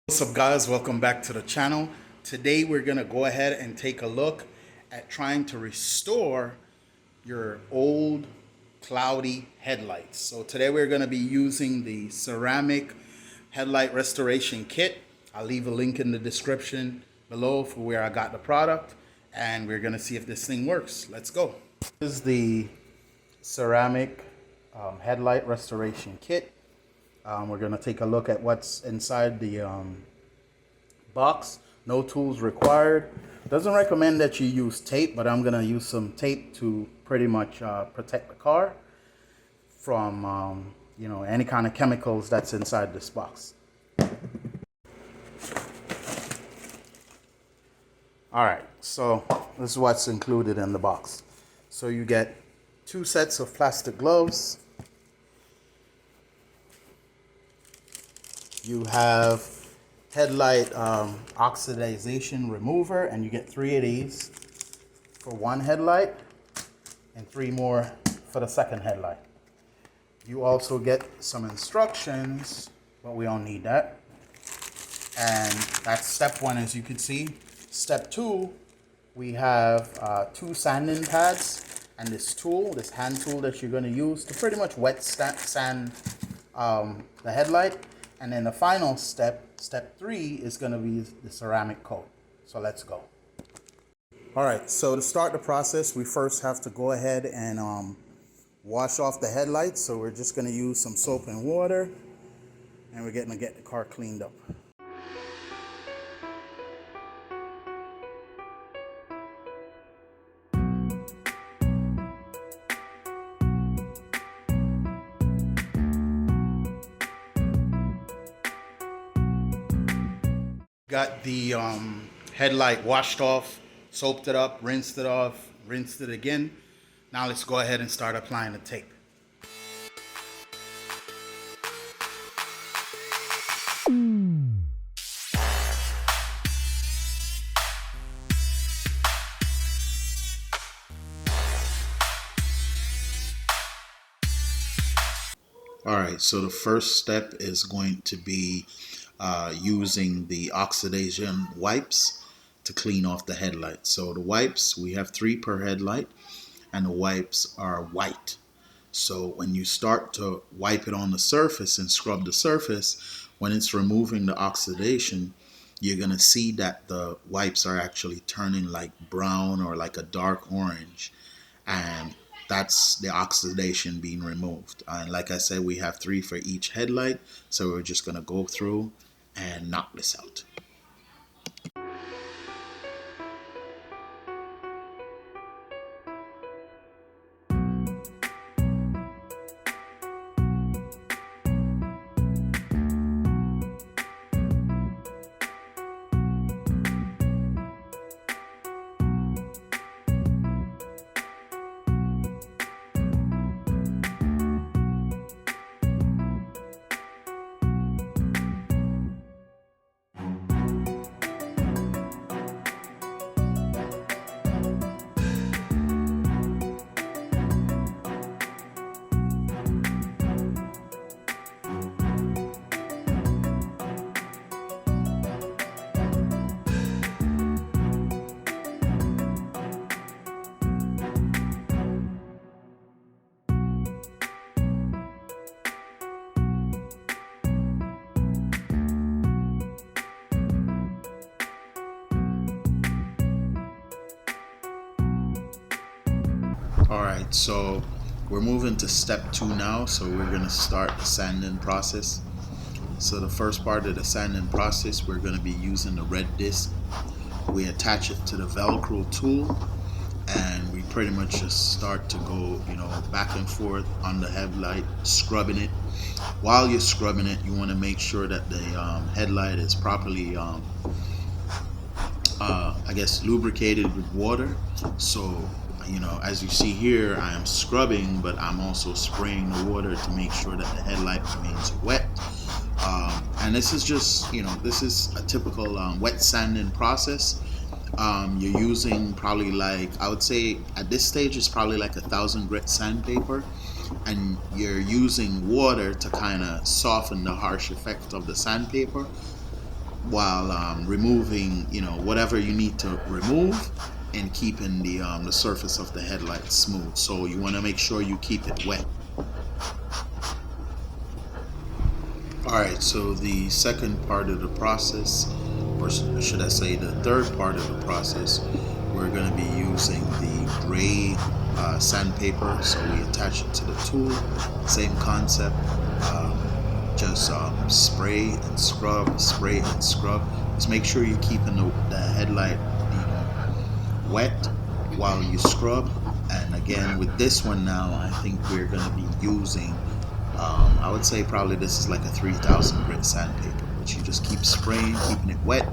What's up, guys? Welcome back to the channel. Today we're gonna go ahead and take a look at trying to restore your old cloudy headlights. So today we're gonna be using the ceramic headlight restoration kit. I'll leave a link in the description below for where I got the product, and we're gonna see if this thing works. Let's go. This is the ceramic headlight restoration kit. We're going to take a look at what's inside the box. No tools required. Doesn't recommend that you use tape, but I'm going to use some tape to pretty much protect the car from any kind of chemicals that's inside this box. Alright, so this is what's included in the box. So you get 2 sets of plastic gloves. You have headlight oxidization remover, and you get 3 of these for one headlight and 3 more for the second headlight. You also get some instructions, but we don't need that. And that's step 1, as you can see. Step 2, we have 2 sanding pads and this tool, this hand tool that you're going to use to pretty much wet sand the headlight. And then the final step, step 3, is going to be the ceramic coat. So let's go. All right, so to start the process, we first have to go ahead and wash off the headlights. So we're just going to use some soap and water, and we're going to get the car cleaned up. Got the headlight washed off, soaped it up, rinsed it off, rinsed it again. Now let's go ahead and start applying the tape. Alright, so the first step is going to be using the oxidation wipes to clean off the headlight. So the wipes, we have 3 per headlight, and the wipes are white. So when you start to wipe it on the surface and scrub the surface, when it's removing the oxidation, you're going to see that the wipes are actually turning like brown or like a dark orange, and that's the oxidation being removed. And like I said, we have 3 for each headlight, so we're just going to go through and knock this out. Alright, so we're moving to step 2 now, so we're going to start the sanding process. So the first part of the sanding process, we're going to be using the red disc. We attach it to the Velcro tool, and we pretty much just start to go, back and forth on the headlight, scrubbing it. While you're scrubbing it, you want to make sure that the headlight is properly lubricated with water. So as you see here, I am scrubbing, but I'm also spraying the water to make sure that the headlight remains wet. And this is just, this is a typical wet sanding process. You're using probably I would say at this stage it's probably like 1,000 grit sandpaper, and you're using water to kind of soften the harsh effect of the sandpaper. while removing, whatever you need to remove, and keeping the surface of the headlight smooth. So you want to make sure you keep it wet. All right, so the second part of the process, or should I say the third part of the process, we're going to be using the gray sandpaper. So we attach it to the tool, same concept. Just spray and scrub, spray and scrub. Just make sure you're keeping the headlight, wet while you scrub. And again, with this one now, I think we're going to be using, I would say probably this is like a 3000 grit sandpaper, but you just keep spraying, keeping it wet.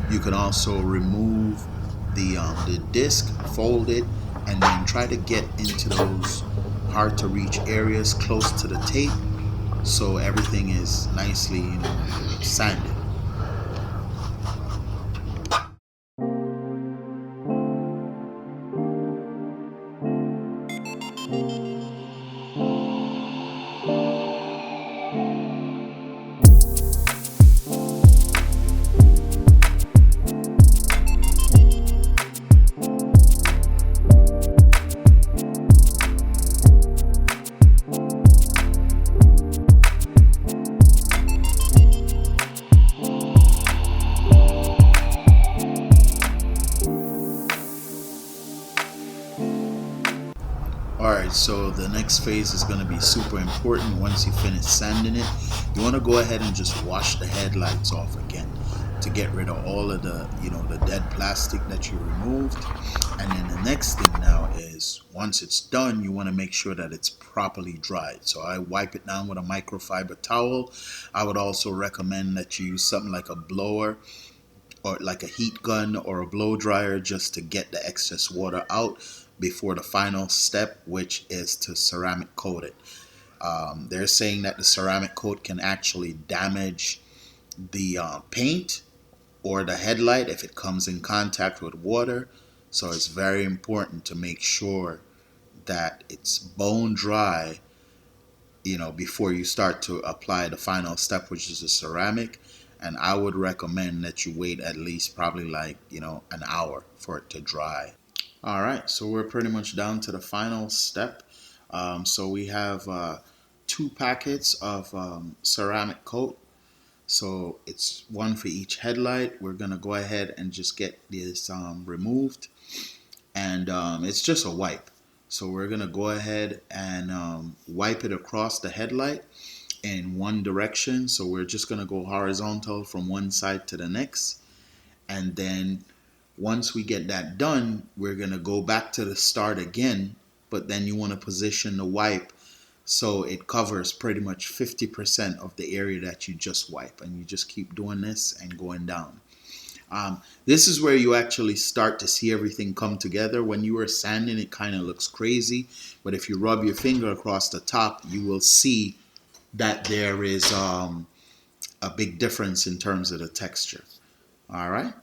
You can also remove the disc, fold it, and then try to get into those hard to reach areas close to the tape, so everything is nicely, sanded. Alright, so the next phase is going to be super important. Once you finish sanding it, you want to go ahead and just wash the headlights off again to get rid of all of the, the dead plastic that you removed. And then the next thing now is, once it's done, you want to make sure that it's properly dried. So I wipe it down with a microfiber towel. I would also recommend that you use something like a blower, or like a heat gun or a blow dryer, just to get the excess water out before the final step, which is to ceramic coat it. They're saying that the ceramic coat can actually damage the paint or the headlight if it comes in contact with water. So it's very important to make sure that it's bone dry, before you start to apply the final step, which is the ceramic. And I would recommend that you wait at least probably like, an hour for it to dry. All right, so we're pretty much down to the final step. So we have 2 packets of ceramic coat. So it's one for each headlight. We're gonna go ahead and just get this removed, and it's just a wipe. So we're gonna go ahead and wipe it across the headlight in one direction. So we're just gonna go horizontal from one side to the next, and then once we get that done, we're gonna go back to the start again, but then you want to position the wipe so it covers pretty much 50% of the area that you just wipe, and you just keep doing this and going down. This is where you actually start to see everything come together. When you are sanding, it kind of looks crazy, but if you rub your finger across the top, you will see that there is a big difference in terms of the texture. All right.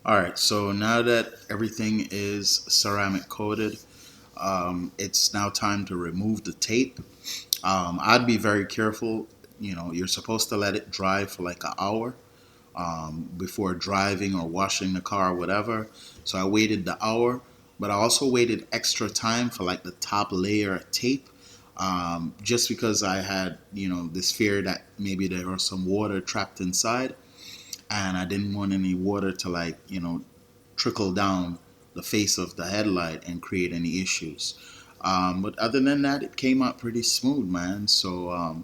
All right, so now that everything is ceramic coated, it's now time to remove the tape. I'd be very careful. You're supposed to let it dry for like an hour before driving or washing the car or whatever. So I waited the hour, but I also waited extra time for like the top layer of tape, just because I had, this fear that maybe there was some water trapped inside, and I didn't want any water to like, trickle down the face of the headlight and create any issues. But other than that, it came out pretty smooth, man. So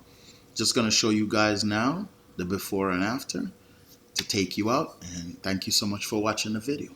just gonna show you guys now the before and after to take you out, and thank you so much for watching the video.